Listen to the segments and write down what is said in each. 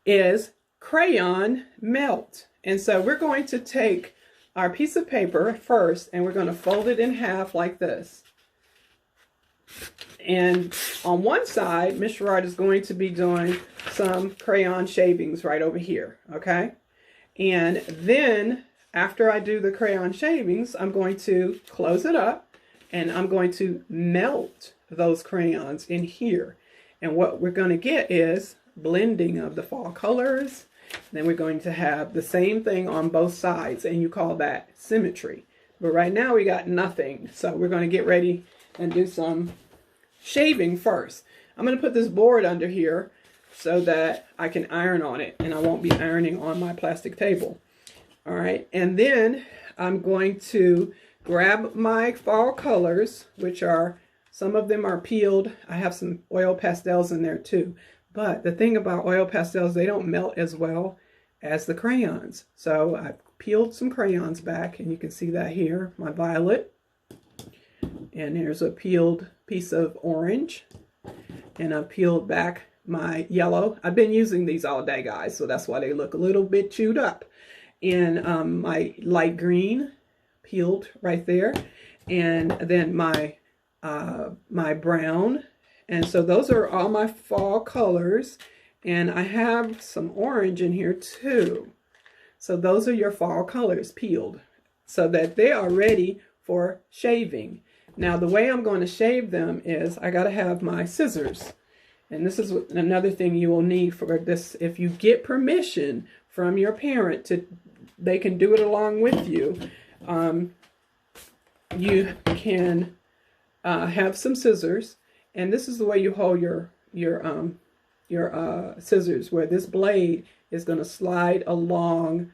is Crayon Melt. And so we're going to take our piece of paper first, and we're going to fold it in half like this. And on one side, Miss Sherard is going to be doing some crayon shavings right over here, okay? And then after I do the crayon shavings, I'm going to close it up, and I'm going to melt those crayons in here. And what we're going to get is blending of the fall colors. Then we're going to have the same thing on both sides, and you call that symmetry. But right now we got nothing, so we're going to get ready and do some shaving first. I'm going to put this board under here so that I can iron on it, and I won't be ironing on my plastic table. All right, and then I'm going to grab my fall colors, which are, some of them are peeled. I have some oil pastels in there too. But the thing about oil pastels, they don't melt as well as the crayons. So I've peeled some crayons back, and you can see that here, my violet. And there's a peeled piece of orange. And I've peeled back my yellow. I've been using these all day, guys, so that's why they look a little bit chewed up. And my light green peeled right there. And then my brown. And so those are all my fall colors. And I have some orange in here too. So those are your fall colors peeled, so that they are ready for shaving. Now the way I'm going to shave them is I got to have my scissors. And this is another thing you will need for this. If you get permission from your parent they can do it along with you. You can have some scissors. And this is the way you hold your scissors, where this blade is going to slide along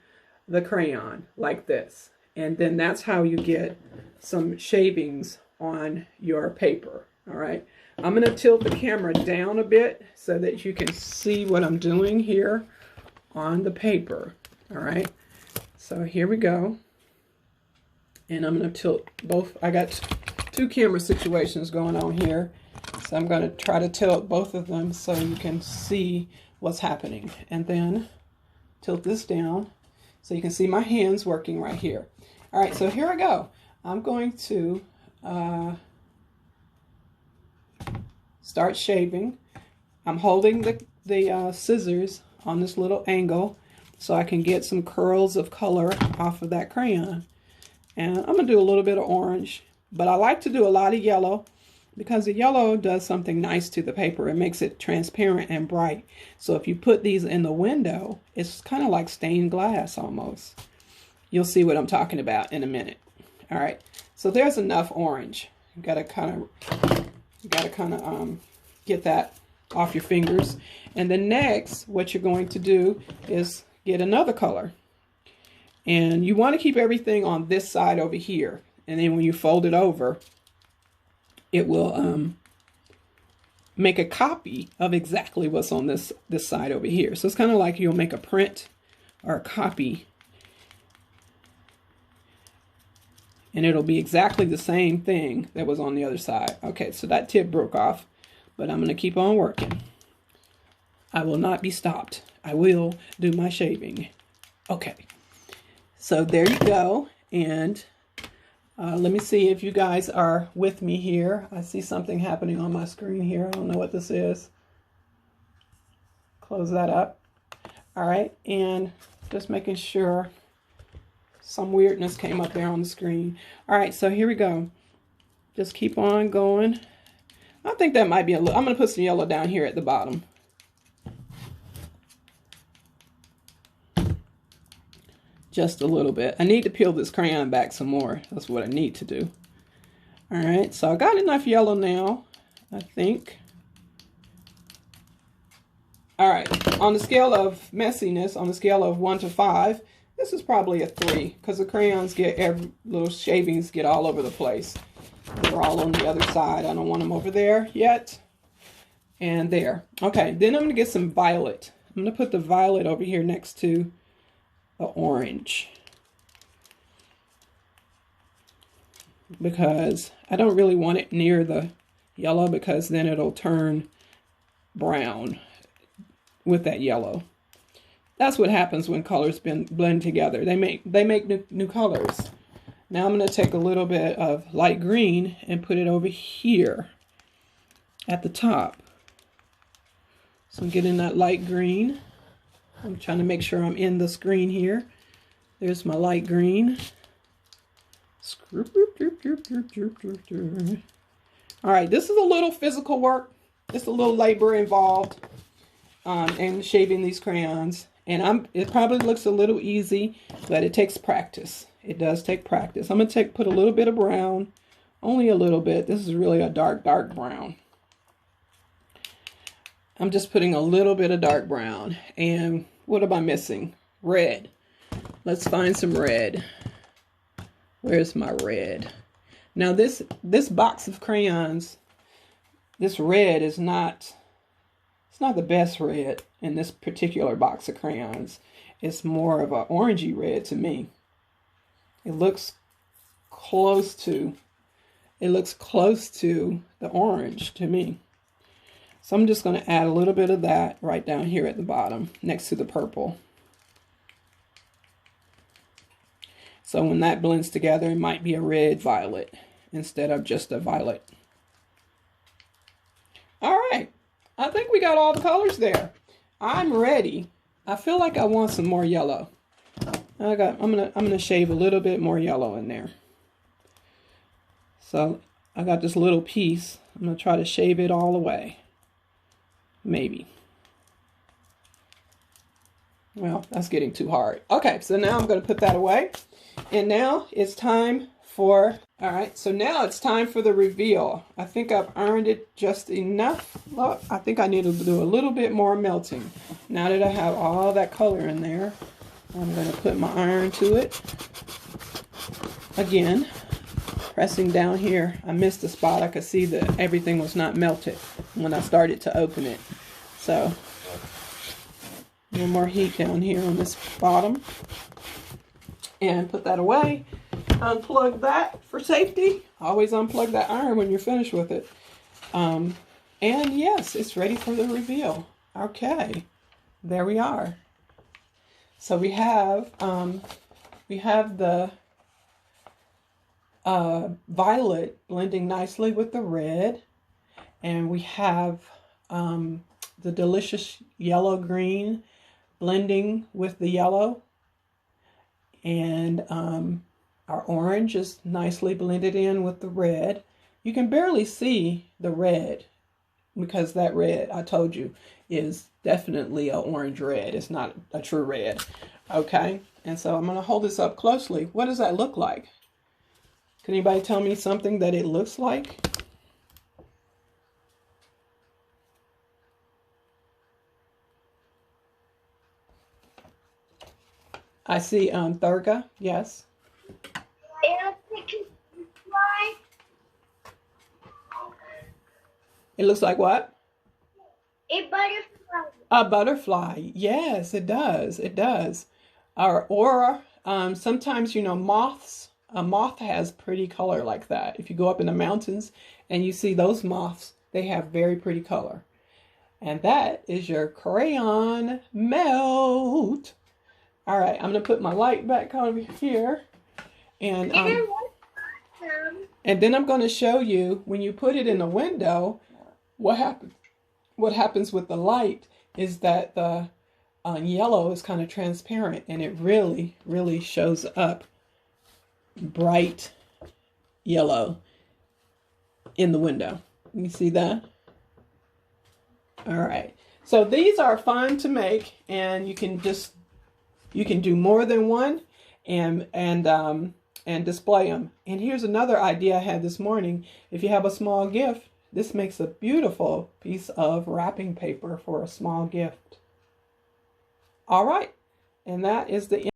the crayon like this. And then that's how you get some shavings on your paper. All right. I'm going to tilt the camera down a bit so that you can see what I'm doing here on the paper. All right. So here we go. And I'm going to tilt both. I got two camera situations going on here. So I'm going to try to tilt both of them so you can see what's happening. And then tilt this down so you can see my hands working right here. All right, so here I go. I'm going to start shaving. I'm holding the scissors on this little angle so I can get some curls of color off of that crayon. And I'm going to do a little bit of orange, but I like to do a lot of yellow, because the yellow does something nice to the paper. It makes it transparent and bright. So if you put these in the window, it's kind of like stained glass almost. You'll see what I'm talking about in a minute. All right, so there's enough orange. You gotta kind of get that off your fingers. And then next, what you're going to do is get another color. And you want to keep everything on this side over here. And then when you fold it over, it will make a copy of exactly what's on this side over here. So it's kind of like you'll make a print or a copy, and it'll be exactly the same thing that was on the other side. Okay, so that tip broke off, but I'm going to keep on working. I will not be stopped. I will do my shaving. Okay, so there you go. And let me see if you guys are with me here. I see something happening on my screen here. I don't know what this is. Close that up. All right, and just making sure some weirdness came up there on the screen. All right, so here we go. Just keep on going. I think that might be a little, I'm going to put some yellow down here at the bottom. Just a little bit. I need to peel this crayon back some more. That's what I need to do. All right, so I got enough yellow now, I think. All right, on the scale of messiness, on the scale of 1 to 5, this is probably a 3, because the crayons little shavings get all over the place. They're all on the other side. I don't want them over there yet. And there. Okay, then I'm going to get some violet. I'm going to put the violet over here next to the orange, because I don't really want it near the yellow, because then it'll turn brown with that yellow. That's what happens when colors blend together. They make new colors. Now I'm going to take a little bit of light green and put it over here at the top. So I'm getting that light green. I'm trying to make sure I'm in the screen here. There's my light green. All right, this is a little physical work. It's a little labor involved in shaving these crayons. And it probably looks a little easy, but it takes practice. It does take practice. I'm going to put a little bit of brown, only a little bit. This is really a dark brown. I'm just putting a little bit of dark brown. And what am I missing? Red. Let's find some red. Where's my red? Now this box of crayons, this red is not, it's not the best red in this particular box of crayons. It's more of an orangey red to me. It looks close to the orange to me. So I'm just going to add a little bit of that right down here at the bottom next to the purple. So when that blends together, it might be a red violet instead of just a violet. All right, I think we got all the colors there. I'm ready. I feel like I want some more yellow. I'm gonna shave a little bit more yellow in there. So I got this little piece. I'm gonna try to shave it all away. Maybe. Well, that's getting too hard. Okay, so now I'm gonna put that away. And now it's time for, all right, so now it's time for the reveal. I think I've earned it just enough. Look, I think I need to do a little bit more melting. Now that I have all that color in there, I'm going to put my iron to it. Again, pressing down here, I missed a spot. I could see that everything was not melted when I started to open it. So, a little more heat down here on this bottom. And put that away. Unplug that for safety. Always unplug that iron when you're finished with it. And yes, it's ready for the reveal. Okay, there we are. So we have the violet blending nicely with the red, and we have the delicious yellow green blending with the yellow. And our orange is nicely blended in with the red. You can barely see the red because that red, I told you, is definitely an orange red. It's not a true red. Okay, and so I'm going to hold this up closely. What does that look like? Can anybody tell me something that it looks like? I see Thurga, yes. It looks like what? A butterfly. A butterfly. Yes, it does. It does. Or sometimes, you know, moths. A moth has pretty color like that. If you go up in the mountains and you see those moths, they have very pretty color. And that is your crayon melt. All right, I'm going to put my light back over here. And then I'm going to show you when you put it in a window, what happens. What happens with the light is that the yellow is kind of transparent, and it really, really shows up bright yellow in the window. You see that? All right. So these are fun to make, and you can do more than one and display them. And here's another idea I had this morning. If you have a small gift, this makes a beautiful piece of wrapping paper for a small gift. All right, and that is the end.